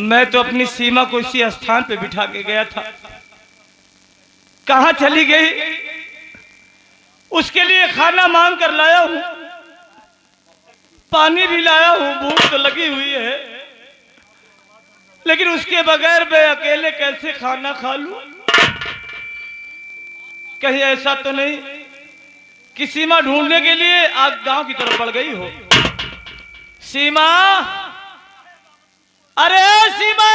मैं तो अपनी सीमा को इसी स्थान पे बिठा के गया था, कहां चली गई? उसके लिए खाना मांग कर लाया हूं, पानी भी लाया हूं, भूख तो लगी हुई है, लेकिन उसके बगैर मैं अकेले कैसे खाना खा लूं? कहीं ऐसा तो नहीं कि सीमा ढूंढने के लिए आप गांव की तरफ बढ़ गई हो? सीमा, अरे सीमा,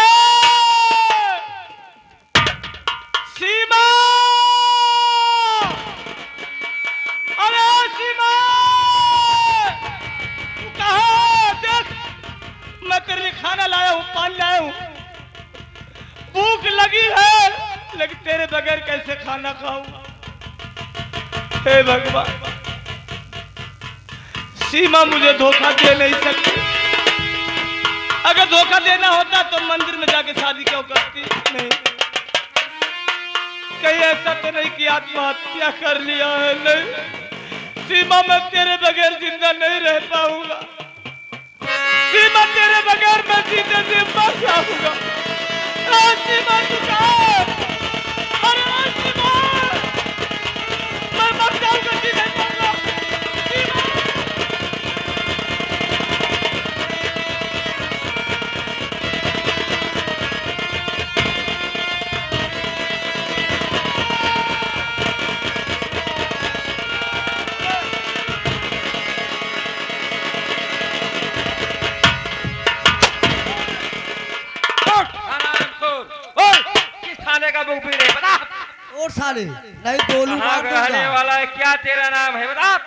सीमा, अरे सीमा, तू कहाँ? देख, मैं तेरे लिए खाना लाया हूँ, पानी लाया हूँ, भूख लगी है, लेकिन तेरे बगैर कैसे खाना खाऊं? हे भगवान, सीमा मुझे धोखा दे नहीं सकती। अगर धोखा देना होता तो मंदिर में जाके शादी क्यों करती? नहीं, कहीं ऐसा तो नहीं कि आत्महत्या कर लिया है? नहीं सीमा, मैं तेरे बगैर जिंदा नहीं रह पाऊंगा। सीमा, तेरे बगैर मैं जीने से मर जाऊंगा। सीमा, तू कहाँ? अरे सीमा, मैं मर जाऊंगा, जी नहीं पाऊंगा। सीमा, और साले नहीं गोलू मार रहने वाला है, क्या तेरा नाम है बता?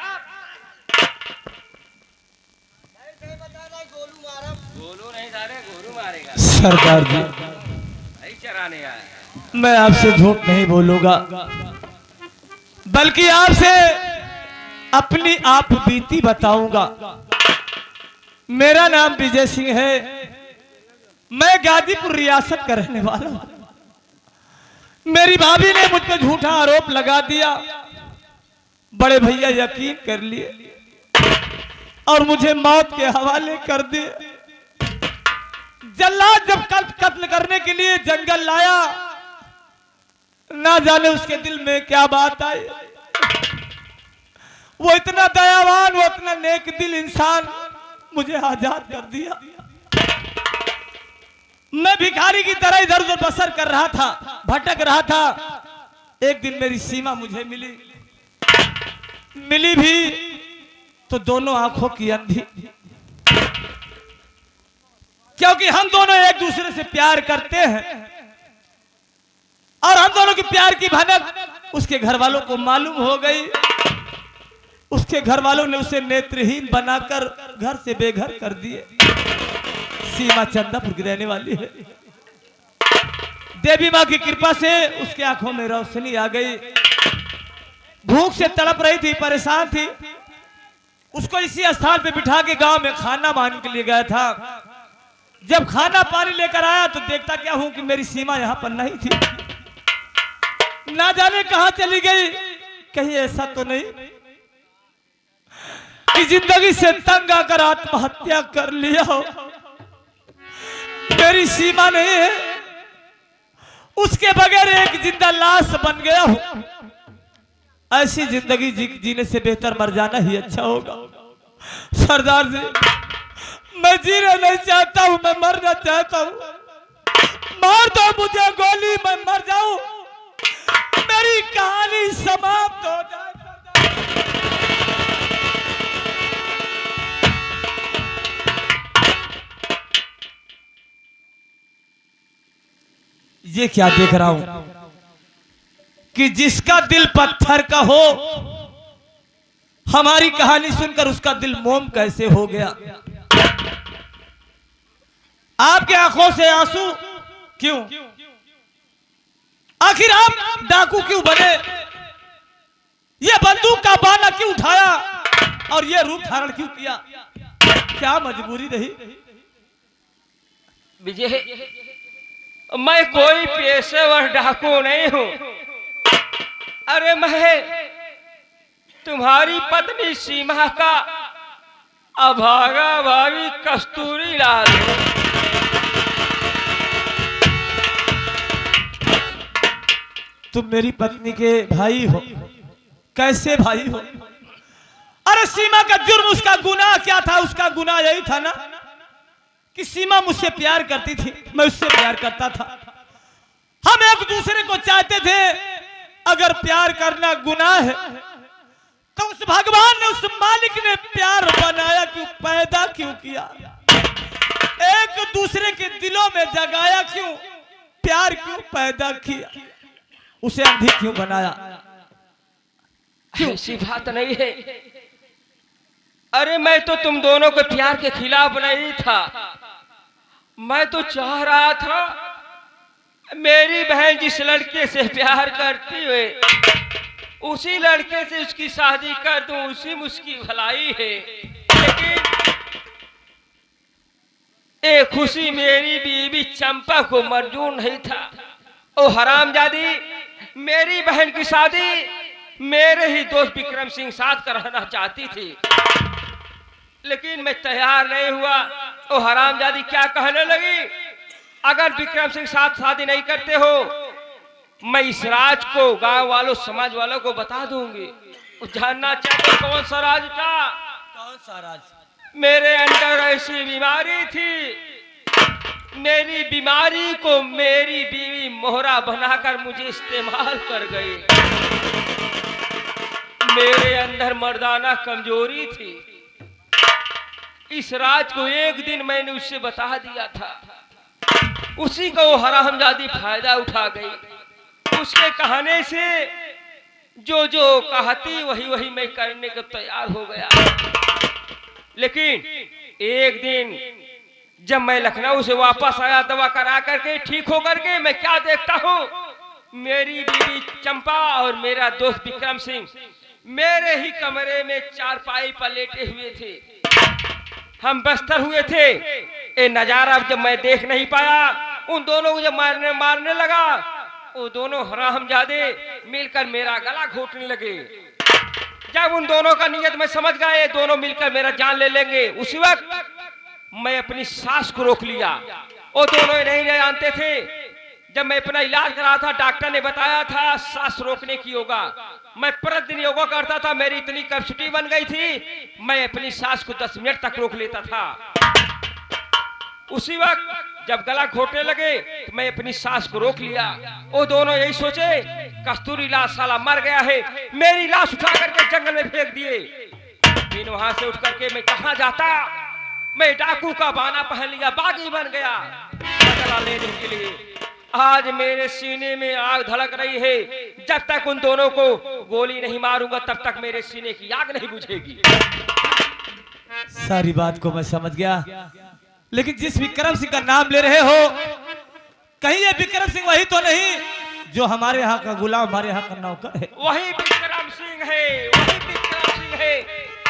गोलू नहीं साले, गोलू मारेगा। सरदार जी, नहीं चराने आया। मैं आपसे झूठ नहीं बोलूंगा, बल्कि आपसे अपनी आप बीती बताऊंगा। मेरा नाम विजय सिंह है, मैं गाजीपुर रियासत का रहने वाला हूं। मेरी भाभी ने मुझ पर झूठा आरोप लगा दिया, बड़े भैया यकीन कर लिए और मुझे मौत के हवाले कर दिए। जल्लाद जब कत्ल करने के लिए जंगल लाया, ना जाने उसके दिल में क्या बात आई। वो इतना दयावान, वो इतना नेक दिल इंसान मुझे आजाद कर दिया। मैं भिखारी की तरह इधर उधर बसर कर रहा था, भटक रहा था। एक दिन मेरी सीमा मुझे मिली भी तो दोनों आंखों की अंधी, क्योंकि हम दोनों एक दूसरे से प्यार करते हैं और हम दोनों की प्यार की भनक उसके घर वालों को मालूम हो गई। उसके घर वालों ने उसे नेत्रहीन बनाकर घर से बेघर कर दिए। सीमा चंदापुर की रहने वाली है। देवी मां की कृपा से उसकी आंखों में रोशनी आ गई। भूख से तड़प रही थी, परेशान थी। उसको इसी स्थान पे बिठा के गांव में खाना मांगने के लिए गया था। जब खाना पानी लेकर आया तो देखता क्या हूं कि मेरी सीमा यहां पर नहीं थी। ना जाने कहां चली गई। कहीं ऐसा तो नहीं कि जिंदगी से तंग आकर आत्महत्या कर लिया हो। मेरी सीमा नहीं है, उसके बगैर एक जिंदा लाश बन गया हूं। ऐसी जिंदगी जीने से बेहतर मर जाना ही अच्छा होगा। सरदार जी, मैं जीना नहीं चाहता हूं, मैं मरना चाहता हूं। मार दो मुझे गोली, मैं मर जाऊं, मेरी कहानी समाप्त हो जाए। ये क्या देख रहा हूं कि जिसका दिल पत्थर का हो, हमारी कहानी सुनकर उसका दिल मोम कैसे हो गया। आपके आंखों से आंसू क्यों? आखिर आप डाकू क्यों बने? ये बंदूक का बाना क्यों उठाया और ये रूप धारण क्यों किया? क्या मजबूरी रही? विजय, मैं कोई पेशेवर डाकू नहीं हूं। अरे मैं तुम्हारी पत्नी सीमा का अभागा भावी कस्तूरी लाल हूं। तुम मेरी पत्नी के भाई हो, कैसे भाई हो? अरे सीमा का जुर्म, उसका गुनाह क्या था? उसका गुनाह यही था ना कि सीमा मुझसे प्यार करती थी, मैं उससे प्यार करता था, हम एक दूसरे को चाहते थे। अगर प्यार करना गुनाह है तो उस भगवान ने, उस मालिक ने प्यार बनाया क्यों, पैदा क्यों किया? एक दूसरे के दिलों में जगाया क्यों, प्यार क्यों पैदा किया, उसे अंधी क्यों बनाया? ऐसी बात नहीं है। अरे मैं तो तुम दोनों के प्यार के खिलाफ नहीं था। मैं तो चाह रहा था मेरी बहन जिस लड़के से प्यार करती हुए उसी लड़के से उसकी शादी कर दूं, उसी में उसकी भलाई है। लेकिन एक खुशी मेरी बीवी चंपा को मंजूर नहीं था। ओ हरामजादी, मेरी बहन की शादी मेरे ही दोस्त विक्रम सिंह साथ कराना चाहती थी, लेकिन मैं तैयार नहीं हुआ। ओ हरामजादी क्या कहने लगी, अगर विक्रम सिंह साथ शादी नहीं करते हो मैं इस राज को गांव वालों समाज वालों को बता दूंगी। जानना चाहते कौन सा राज था? कौन सा राज? मेरे अंदर ऐसी बीमारी थी, मेरी बीमारी को मेरी बीवी मोहरा बनाकर मुझे इस्तेमाल कर गई। मेरे अंदर मर्दाना कमजोरी थी। इस राज को एक दिन मैंने उससे बता दिया था, उसी को वो हरामजादी फायदा उठा गई। उसके कहने से जो जो कहती वही वही मैं करने को तैयार हो गया। लेकिन एक दिन जब मैं लखनऊ से वापस आया दवा करा करके ठीक होकर के, मैं क्या देखता हूँ, मेरी बीवी चंपा और मेरा दोस्त विक्रम सिंह मेरे ही कमरे में चारपाई पर लेटे हुए थे। हम बस्तर हुए थे। ये नजारा जब मैं देख नहीं पाया, उन दोनों को जब मारने लगा, वो दोनों हरामजादे मिलकर मेरा गला घोटने लगे। जब उन दोनों का नियत मैं समझ गया, ये दोनों मिलकर मेरा जान ले लेंगे, उसी वक्त मैं अपनी सांस को रोक लिया। वो दोनों नहीं जानते थे, जब मैं अपना इलाज करा था डॉक्टर ने बताया था सांस रोकने की योगा। मैं प्रतिदिन योगा करता था, मेरी इतनी कैपेसिटी बन गई थी, मैं अपनी सांस को 10 मिनट तक रोक लेता था। उसी वक्त जब गला घोटने लगे तो मैं अपनी सांस को रोक लिया। वो दोनों यही सोचे कस्तूरी लाश साला मर गया है, मेरी लाश उठा करके जंगल में फेंक दिए। फिर वहां से उठ करके मैं कहां जाता, मैं डाकू का बाना पहन लिया, बागी बन गया बदला लेने के लिए। आज मेरे सीने में आग धड़क रही है, जब तक उन दोनों को गोली नहीं मारूंगा तब तक मेरे सीने की आग नहीं बुझेगी। सारी बात को मैं समझ गया, लेकिन जिस विक्रम सिंह का नाम ले रहे हो, कहीं ये विक्रम सिंह वही तो नहीं जो हमारे यहाँ का गुलाम, हमारे यहाँ का नौकर है? वही विक्रम सिंह है, वही विक्रम सिंह है,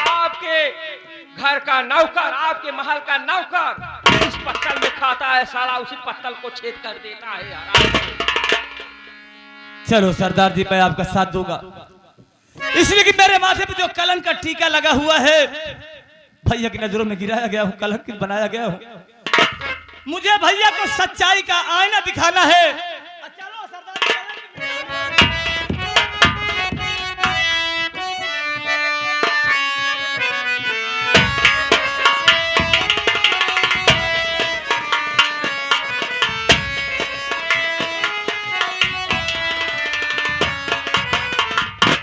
आपके घर का नौकर, आपके महल का नौकर। इस पत्तल में खाता है साला, उसी पत्तल को छेद कर देता है यार। चलो सरदार जी, मैं आपका साथ दूंगा, इसलिए कि मेरे माथे पे जो कलंक का टीका लगा हुआ है, भैया की नजरों में गिराया गया हूँ, कलंकित बनाया गया हूँ। मुझे भैया को सच्चाई का आईना दिखाना है। चलो सरदार जी,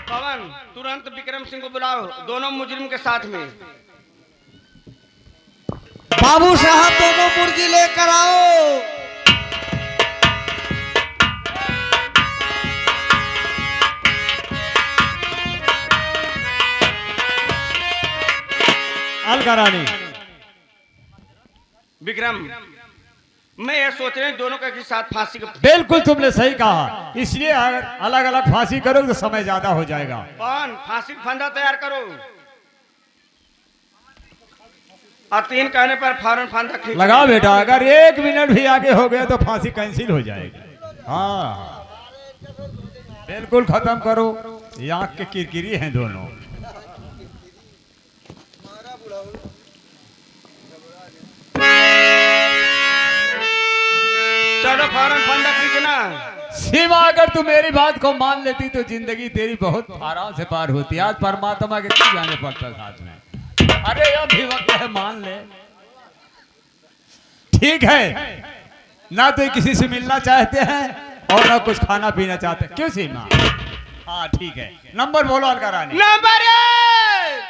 पवन, तुरंत विक्रम सिंह को बुलाओ, दोनों मुजरिम के साथ में। बाबू साहब दोनों मुर्गी लेकर आओ। अलका रानी, विक्रम, मैं ये सोच रहे दोनों के साथ फांसी का। बिल्कुल तुमने सही कहा, इसलिए अगर अलग अलग फांसी करोगे तो समय ज्यादा हो जाएगा। पवन, फांसी का फंदा तैयार करो और 3 कहने पर फौरन फंदा खींच लगा बेटा, अगर 1 मिनट भी आगे हो गया तो फांसी कैंसिल हो जाएगी। हाँ बिल्कुल खत्म करो, ये आंख के किरकिरी हैं दोनों। चलो फौरन फंदा खींचना। सीमा, अगर तू मेरी बात को मान लेती तो जिंदगी तेरी बहुत आराम से पार होती। आज परमात्मा के क्यों जाने पड़ता साथ में। अरे अब भी वक्त है, मान ले। ठीक है, ना तो किसी से मिलना चाहते हैं और ना कुछ खाना पीना चाहते। क्यों सीमा? हाँ ठीक है, नंबर बोलो अलका रानी। नंबर 1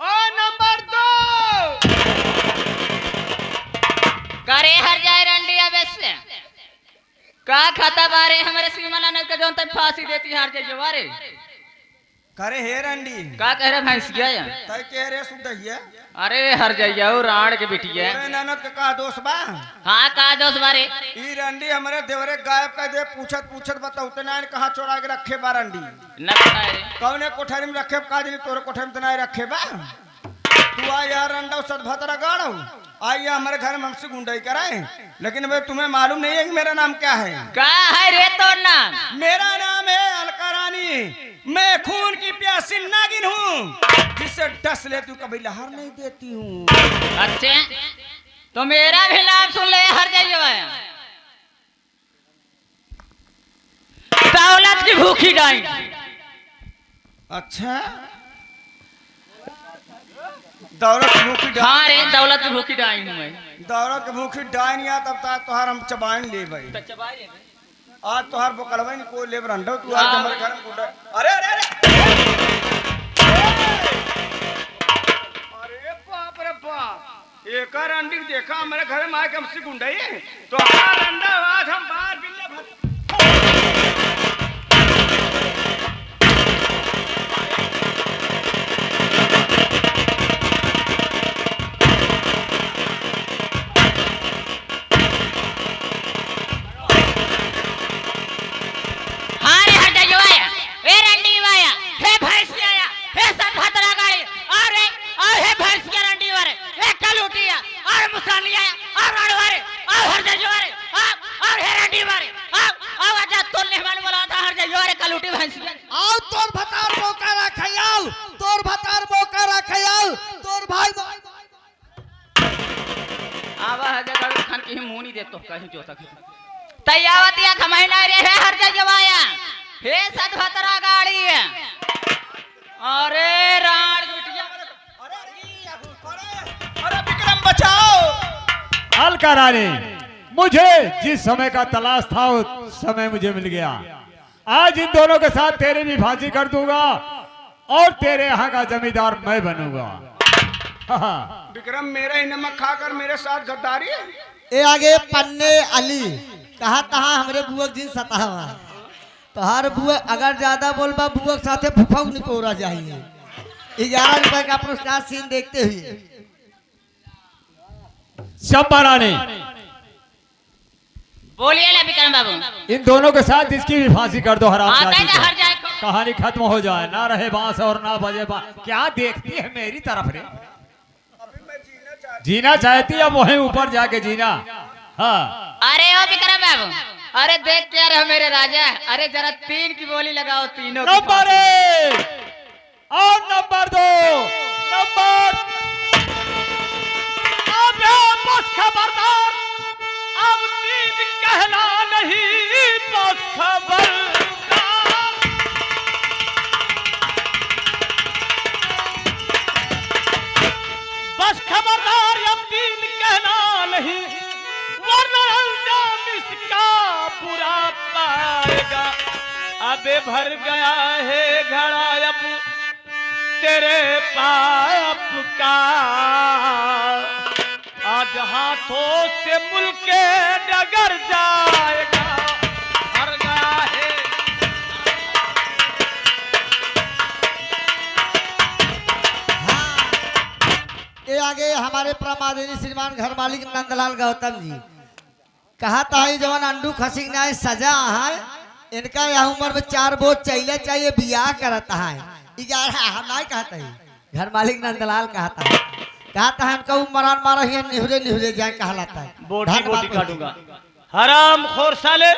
और नंबर 2। करे हर जाए रंडी अब इससे का खाता बारे हमारे सीमा लाने का जोन तक फांसी देती हर जाए जवारे करे हे रंडी का कह रहे भैंस गया या तय कह रे सुधइया। अरे हर जाइया वो राण के बिटिया अरे ननद का दोस्त बा। हाँ का दोस्त बारे ई रंडी हमरे देवरे गायब कर दे। पूछत पूछत बताउते ना कहां चोरा के रखे बा रंडी। न बताए कौने कोठरी में रखे का जनी तोरे कोठरी में तना रखे बा। तू आ यार रंडा सदभतरा गाड़ो आई हमारे घर में हमसे गुंडाई कराए। लेकिन भाई तुम्हें मालूम नहीं है कि मेरा नाम क्या है? का है रे तो नाम? मेरा नाम है अलका रानी। मैं खून की प्यासी नागिन हूँ जिसे डस लेती हूँ कभी लहर नहीं देती हूँ। अच्छा तो मेरा भी नाम सुन ले हर जाइए। दौलत की भूखी डाई। अच्छा दौलत की भूखी डाइन। हाँ रे दौलत की भूखी डाई हूँ मैं। दौलत की भूखी डाइन या तब तक तोहार हम चबाइन ले भाई। आज तोहार बोकलवा नहीं कोई ले रंडो तू आज हमारे घर में गुंडा। अरे अरे अरे बाप रे बाप एक रंडी देखा हमारे घर में आके हमसे गुंडाई है तो हमारा रंडा आज हम बाहर बिल्ले भर। तैयावतिया खमैना रे है हर जगवाया हे सदभतरा गाड़ी है। अरे राण बिटिया अरे विक्रम बचाओ। अलका रानी, मुझे जिस समय का तलाश था उस समय मुझे मिल गया। आज इन दोनों के साथ तेरी भी फांसी कर दूंगा और तेरे यहाँ का जमींदार मैं बनूंगा। विक्रम मेरा ही नमक खाकर मेरे साथ गद्दारी है। ए आगे पन्ने अली कहा तहा हमरे बुअक जिन सतावा तो हर बुअक अगर ज्यादा बोलबा बुअक साथे फुफाऊ नहीं पोरा चाहिए। 11 रुपए का पुरस्कार सीन देखते हुए चंपा रानी, बोलिए ना विक्रम बाबू। इन दोनों के साथ इसकी भी फांसी कर दो। हराम आता है ना हर जाए कहानी खत्म हो जाए। ना रहे बांस और ना बजे बांस। क्या देखती है मेरी तरफ रे? जीना चाहती है वहीं ऊपर जाके जीना। हाँ अरे ओ विक्रम बाबू, अरे देख क्या रहे मेरे राजा। अरे जरा 3 की बोली लगाओ तीनों की। नंबर 1 और नंबर 2 नंबर। अब बस खबरदार, अब 3 कहना नहीं बस खबरदार। बस खबरदार अब 3 कहना नहीं वरना अंजाम इसका बुरा पाएगा। अबे भर गया है घड़ा अब तेरे पाप का। आज हाथों से मुल्क डगर जाएगा। भर गया है ए आगे हमारे प्रमादनी श्रीमान घर मालिक नंदलाल गौतम जी कहा था जवान अंडू खसिंग ना सजा है इनका यह उम्र में 4 बोझ चाहिए बियाह करता है। 11 हम नहीं कहते हैं घर मालिक नंदलाल कहता है हमका उमरान मारा ही निहुरे जाए कहलाता है। बोटी बोटी काटूंगा। हराम खोर साले,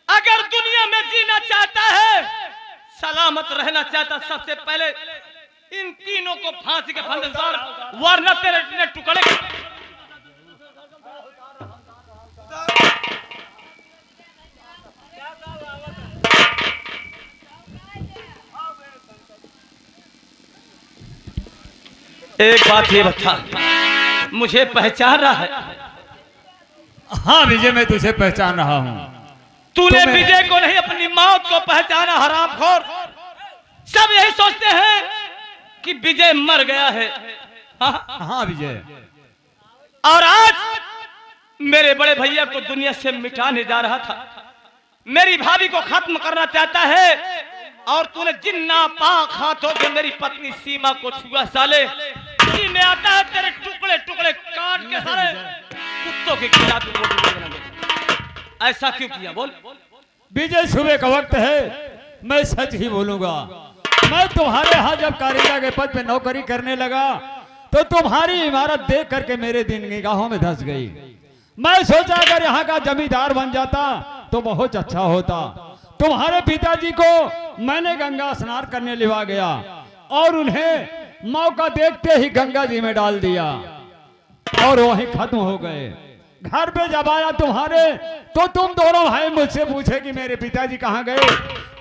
अगर दुनिया में जीना चाहता है, सलामत रहना चाहता, सबसे पहले इन तीनों को फांसी के फंदे उतार वरना तेरे टुकड़े। एक बात ये बता, मुझे पहचान रहा है? हाँ विजय, मैं तुझे पहचान रहा हूँ। तूने तुम्हें- विजय को नहीं, अपनी मौत को पहचाना, हरामखोर। सब यही सोचते हैं कि विजय मर गया है। हाँ? हाँ विजय, और आज मेरे बड़े भैया को दुनिया से मिटाने जा रहा था, मेरी भाभी को खत्म करना चाहता है, और तूने जिन नापाक हाथों से मेरी पत्नी सीमा को छुआ साले, में आता है तेरे टुकड़े टुकड़े काट के सारे कुत्तों के खिला तू रोटी बना दे। ऐसा क्यों किया बोल? विजय सुबह का वक्त है, मैं सच ही बोलूंगा। मैं तुम्हारे यहाँ जब कारिंदा के पद पे नौकरी करने लगा तो तुम्हारी इमारत देख करके मेरे दिन निगाहों में धंस गई। मैं सोचा अगर यहाँ का जमींदार बन जाता तो बहुत अच्छा होता। तुम्हारे पिताजी को मैंने गंगा स्नान करने लिवा गया और उन्हें मौका देखते ही गंगा जी में डाल दिया और वहीं खत्म हो गए। घर पे जब आया तुम्हारे तो तुम दोनों भाई मुझसे पूछे कि मेरे पिताजी कहाँ गए।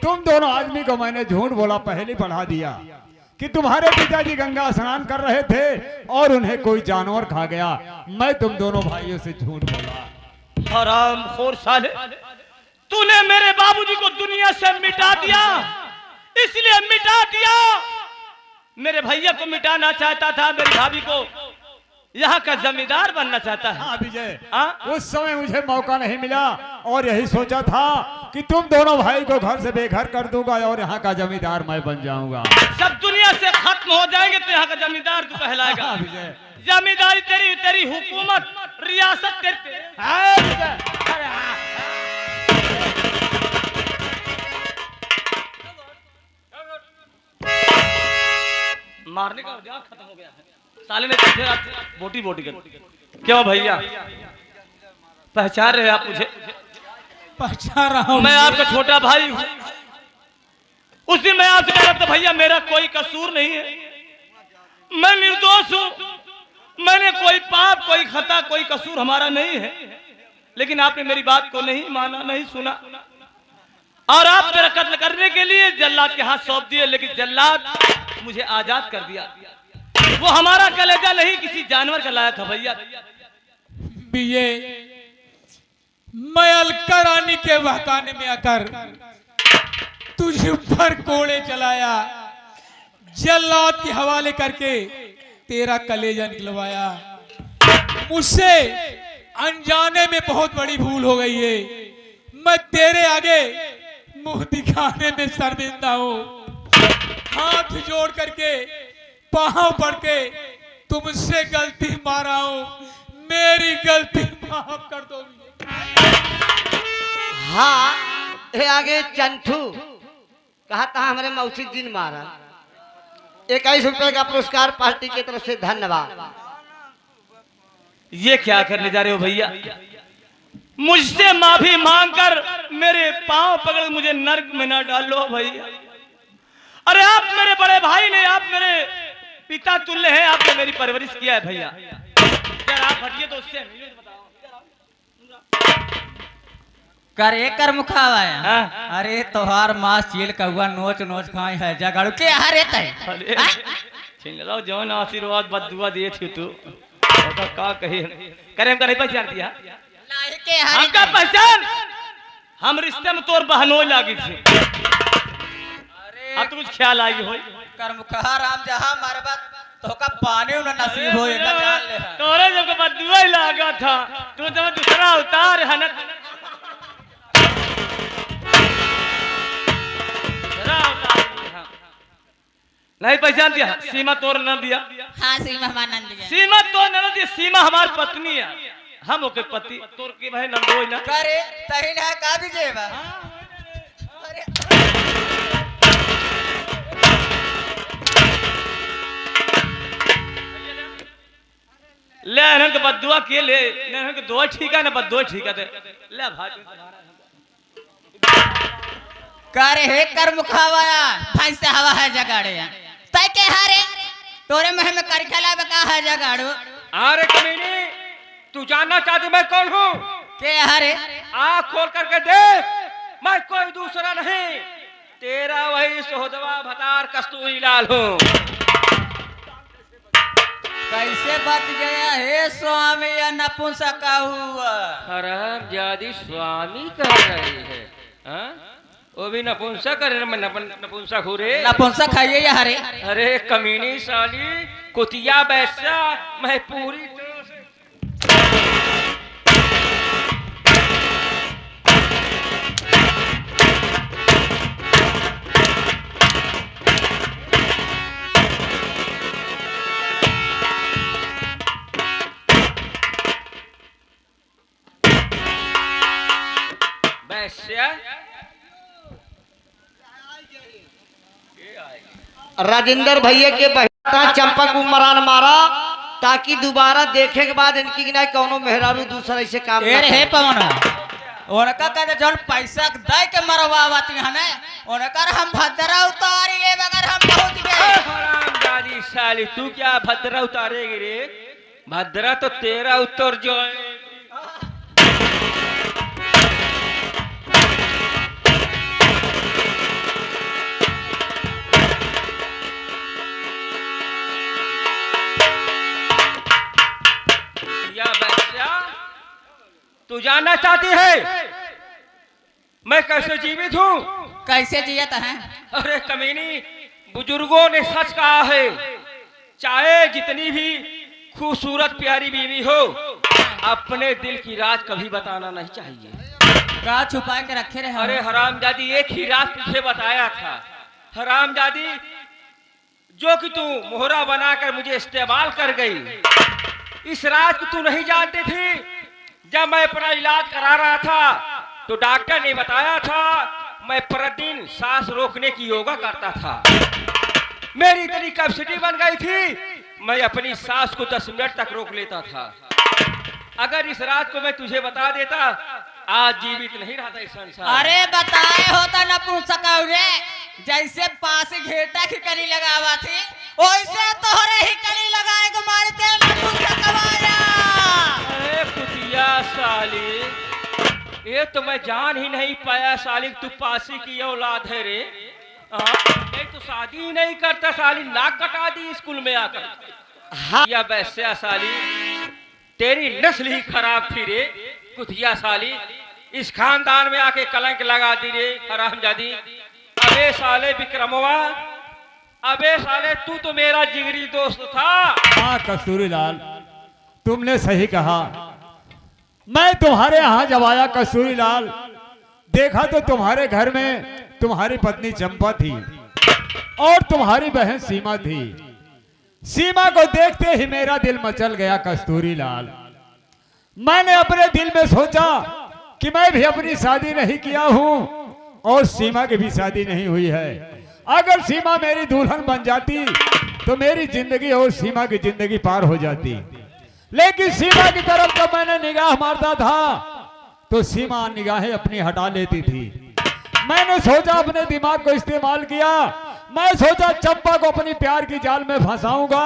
तुम दोनों आदमी को मैंने झूठ बोला, पहले पढ़ा दिया कि तुम्हारे पिताजी गंगा स्नान कर रहे थे और उन्हें कोई जानवर खा गया। मैं तुम दोनों भाइयों से झूठ बोला। हरामखोर साले, तूने मेरे बाबूजी को दुनिया से मिटा दिया, इसलिए मिटा दिया। मेरे भैया को मिटाना चाहता था, मेरी भाभी को यहाँ का जमींदार बनना चाहता है। हाँ विजय, हाँ? उस समय मुझे मौका नहीं मिला और यही सोचा था कि तुम दोनों भाई को घर से बेघर कर दूंगा और यहाँ का जमींदार मैं बन जाऊंगा। सब दुनिया से खत्म हो जाएंगे तो यहाँ का जमींदार तू कहलाएगा। हाँ विजय, जमींदारी तेरी, तेरी हुकूमत, रियासत तेरी। हाँ विजय, अरे हाँ। मारने का औजार खत्म हो गया है। साले ने तुझे रात बोटी बोटी कर। क्यों भैया, पहचान रहे आप मुझे? पहचान रहा हूँ। मैं आपका छोटा भाई हूँ। उस दिन मैं आपसे कह रहा था भैया मेरा कोई कसूर नहीं है, मैं निर्दोष हूँ, मैंने कोई पाप, कोई खता, कोई कसूर हमारा नहीं है। लेकिन आपने मेरी बात को नहीं माना, नहीं सुना, और आप मेरा कत्ल करने के लिए जल्लाद के हाथ सौंप दिए। लेकिन जल्लाद मुझे आजाद कर दिया। वो हमारा कलेजा नहीं, किसी जानवर का लाया था भैया। ये मैं अलका रानी के बहकाने में आकर तुझे पर कोड़े चलाया, जल्लाद के हवाले करके तेरा कलेजा निकलवाया। मुझसे अनजाने में बहुत बड़ी भूल हो गई है। मैं तेरे आगे मुंह दिखाने में शर्मिंदा हूँ। हाथ जोड़ करके पांव पड़ के तुमसे गलती मारा हूँ, मेरी गलती माफ कर दो। हाँ, ये आगे चंथू कहा था हमारे मौसी दिन मारा। 21 रुपए का पुरस्कार पार्टी की तरफ से, धन्यवाद। ये क्या करने जा रहे हो भैया? मुझसे माफी मांगकर मेरे पांव पकड़ मुझे नर्क में न डालो भैया। अरे आप मेरे बड़े भाई ने, आप मेरे पिता तुल्य हैं, आपने मेरी परवरिश किया है भैया। जरा आप हटिए तो उससे करे कर मुखावा है। हाँ? अरे तोहार मास चील कौआ नोच नोच खाई है जगाड़ू के हरे तय। अरे छीन लो जौन आशीर्वाद बदुआ दिए थी तू, ओका का कही करे हमका नहीं पहचान दिया? लाए के हरे हमका पहचान, हम रिश्ते में तोर बहनोई लागी थी। अब तो कुछ ख्याल आई हो कर मुखा राम जहां मारे बात तो का पानी उन नसीब हो एक जान ले। तोरे जब बदुआ ही लागा था, तू जब दूसरा अवतार है ना, नहीं पहचान दिया? सीमा तोर न दिया? हां सीमा मानन दिया। सीमा तो न दिया, सीमा हमार पत्नी है, हम ओके पति, तोर के भाई नंदोई ना। करे तही ना का भी जेबा। अरे ले इन्हन के बदुआ के ले, इन्हन के दुआ ठीक है ना, बदुआ ठीक है ले भाई। करे हे कर मुखावाया भैंस से हवा है जगाड़े तय के हारे तोरे मुंह में कर खेला बका है जगाड़ू। अरे कमीनी, तू जानना चाहती मैं कौन हूँ? के हारे आँख खोल करके देख, मैं कोई दूसरा नहीं, तेरा वही सोहदवा भतार कस्तूरी लाल हूँ। कैसे बच गया हे स्वामी या नपुंसक हुआ? हराम जादी स्वामी कह रही है, हाँ? वो भी नपुंसक करे, मैं नपुंसक हूँ रे। नपुंसक है ये हरे। अरे कमीनी साली कुतिया बैसा, मैं पूरी तरह से बैसा। राजेंद्र भैया के बहता चंपा को मरान मारा ताकि दोबारा देखे के बाद इनकी ना कौनो मेहरारू दूसरा ऐसे काम ए हे पवन उनका कहते जौन पैसा दे के मरवावती हने उनकर हम भद्रा उतारी ले अगर हम पहुंच गए। हराम जादी साली तू क्या भद्रा उतारेगी रे? भद्रा तो तेरा उतर जो या बच्चा, तू जानना चाहती है मैं कैसे जीवित हूँ? कैसे जियत है? अरे कमीनी, बुजुर्गों ने सच कहा है, चाहे जितनी भी खूबसूरत प्यारी बीवी हो, अपने दिल की राज कभी बताना नहीं चाहिए। राज छुपा के रखे रहे। अरे हरामजादी, एक ही राज तुझे बताया था हरामजादी, जो कि तू मोहरा बनाकर मुझे इस्तेमाल कर गई। इस राज को तू नहीं जानती थी। जब मैं अपना इलाज करा रहा था तो डॉक्टर ने बताया था मैं प्रतिदिन सांस रोकने की योगा करता था। मेरी इतनी कैपेसिटी बन गई थी, मैं अपनी सांस को 10 मिनट तक रोक लेता था। अगर इस रात को मैं तुझे बता देता, आज जीवित नहीं रहता इस संसार। अरे बताए होता नपुंसक रे, जैसे पास घेटा की कली लगावा थी वैसे तोहरे ही कली लगाए को मारते नपुंसक वाला। अरे कुतिया साली, ये तो मैं जान ही नहीं पाया साली तू पासी की औलाद है रे। मैं तो शादी ही नहीं करता साली, नाक कटा दी स्कूल में आकर। या वैसे साली तेरी नस्ल ही खराब थी रे कुतिया साली, इस खानदान में आके कलंक लगा दी रे हरामजादी। अबे साले विक्रमवा, अबे साले तू तो मेरा जिगरी दोस्त था। हाँ कस्तूरी लाल, तुमने सही कहा। मैं तुम्हारे यहाँ जब आया कस्तूरी लाल, देखा तो तुम्हारे घर में तुम्हारी पत्नी चंपा थी और तुम्हारी बहन सीमा थी। सीमा को देखते ही मेरा दिल मचल गया कस्तूरी लाल। मैंने अपने दिल में सोचा कि मैं भी अपनी शादी नहीं किया हूं और सीमा की भी शादी नहीं हुई है। अगर सीमा मेरी दुल्हन बन जाती तो मेरी जिंदगी और सीमा की जिंदगी पार हो जाती। लेकिन सीमा की तरफ जब मैंने निगाह मारता था तो सीमा निगाहें अपनी हटा लेती थी। मैंने सोचा, अपने दिमाग को इस्तेमाल किया, मैं सोचा चंपा को अपनी प्यार की जाल में फंसाऊंगा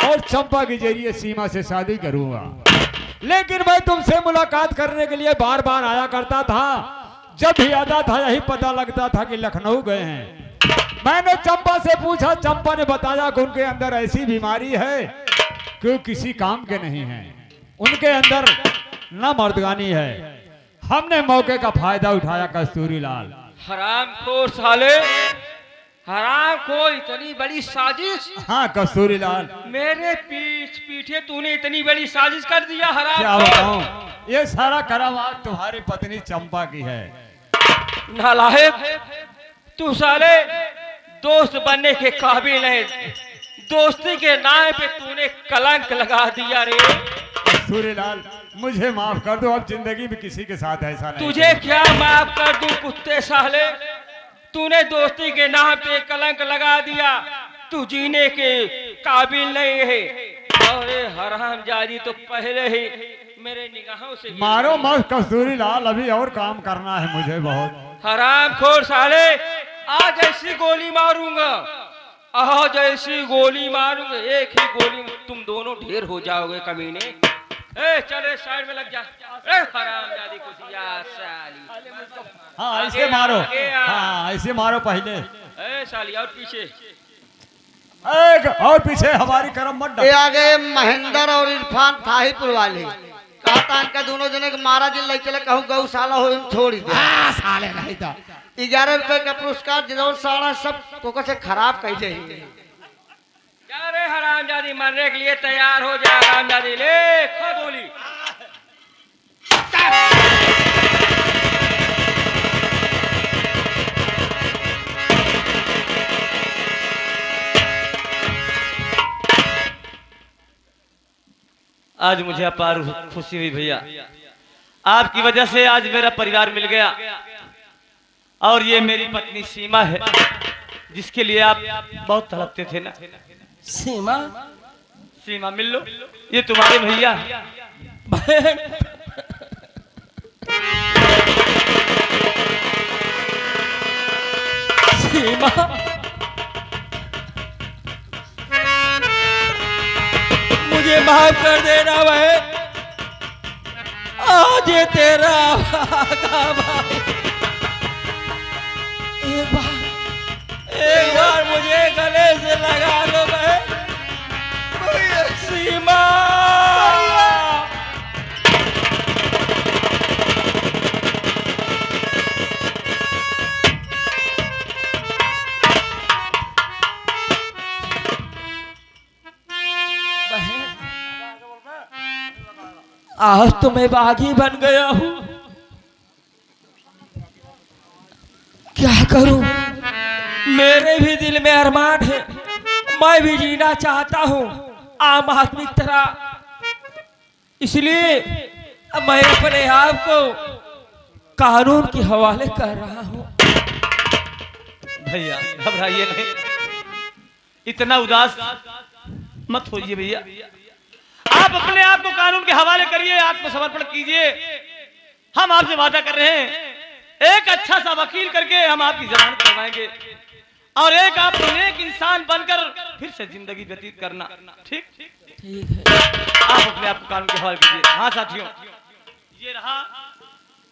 और चंपा के जरिए सीमा से शादी करूंगा। लेकिन मैं तुमसे मुलाकात करने के लिए बार बार आया करता था। जब भी आता था यही पता लगता था कि लखनऊ गए हैं। मैंने चंपा से पूछा, चंपा ने बताया कि उनके अंदर ऐसी बीमारी है कि किसी काम के नहीं है, उनके अंदर न मर्दगानी है। हमने मौके का फायदा उठाया कस्तूरी लाल। हरामखोर साले, हरामखोर, इतनी बड़ी साजिश। हाँ कस्तूरी लाल, मेरे पीछे तूने इतनी बड़ी साजिश कर दिया क्या हरामखोर। बताऊं, ये सारा करामात तुम्हारी पत्नी चंपा की है। नालायक, तू साले दोस्त बनने के काबिल है, दोस्ती के नाम पे तूने कलंक लगा दिया रे। कस्तूरी लाल, मुझे माफ कर दो, अब जिंदगी में किसी के साथ ऐसा नहीं। तुझे क्या माफ कर दूं कुत्ते साले, तूने दोस्ती के नाम पे कलंक लगा दिया। तू जीने के काबिल नहीं है। अरे हरामजादी तो पहले ही मेरे निगाहों से मारो मत कस्तूरी लाल, अभी और काम करना है मुझे बहुत। हरामखोर साले, आज ऐसी गोली मारूंगा, आज ऐसी गोली मारूंगा, एक ही गोली में तुम दोनों ढेर हो जाओगे कमीने। ए चले साइड में लग जा। ए हरामजादी कुतिया साली। हाँ ऐसे मारो, आगे आ। हाँ ऐसे मारो पहले। ए साली और पीछे। एक और पीछे हमारी करम मत ये डाल। आगे महेंद्र और इरफान थाहीपुर वाले कहता इनका दोनों जने के मारा जिन ले चले कहूँ गौशाला हो छोड़ दे। साले नहीं था 11 रुपए का पुरस्कार जिधर सारा सब तो से खराब कह जाए। क्या रे हरामजादी, मरने के लिए तैयार हो जा हरामजादी, ले खो गोली। आज मुझे अपार खुशी हुई भैया, आपकी वजह से आज मेरा परिवार मिल गया। और ये मेरी पत्नी सीमा है, जिसके लिए आप बहुत तड़पते थे ना। सीमा, सीमा मिल लो, ये तुम्हारे भैया। सीमा, मुझे माफ कर देना भाई, आज ये तेरा भाई। एक बार मुझे गले से लगा लो भाई। सीमा, आज तो मैं बागी बन गया हूँ, क्या करूं? मेरे भी दिल में अरमान है, मैं भी जीना चाहता हूँ आम आदमी की तरह, इसलिए अब मैं अपने आप को कानून के हवाले कर रहा हूँ। भैया घबराइए नहीं, इतना उदास मत होइए भैया। आप अपने आप को कानून के हवाले करिए, आत्मसमर्पण कीजिए। हम आपसे वादा कर रहे हैं, एक अच्छा सा वकील करके हम आपकी जमानत करवाएंगे और एक आप नेक इंसान बनकर फिर से जिंदगी व्यतीत करना। ठीक ठीक है, आप अपने आप को कानून के हवाले कीजिए। हाँ साथियों, ये रहा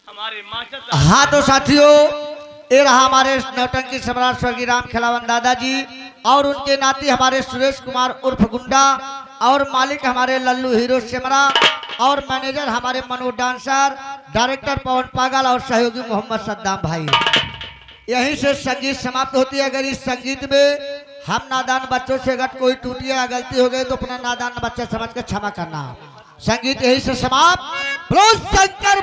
हमारे मास्टर साहब। हाँ तो साथियों, ये रहा हमारे नौटंकी सम्राट स्वर्गीय राम खिलावन दादाजी और उनके नाती हमारे सुरेश कुमार उर्फ गुंडा और मालिक हमारे लल्लू हीरो सिमरा और मैनेजर हमारे मनोज डांसर, डायरेक्टर पवन पागल और सहयोगी मोहम्मद सद्दाम भाई। यहीं से संगीत समाप्त होती है। अगर इस संगीत में हम नादान बच्चों से अगर कोई टूटी या गलती हो गई तो अपना नादान बच्चा समझ कर क्षमा करना। संगीत यहीं से समाप्त। बोलो शंकर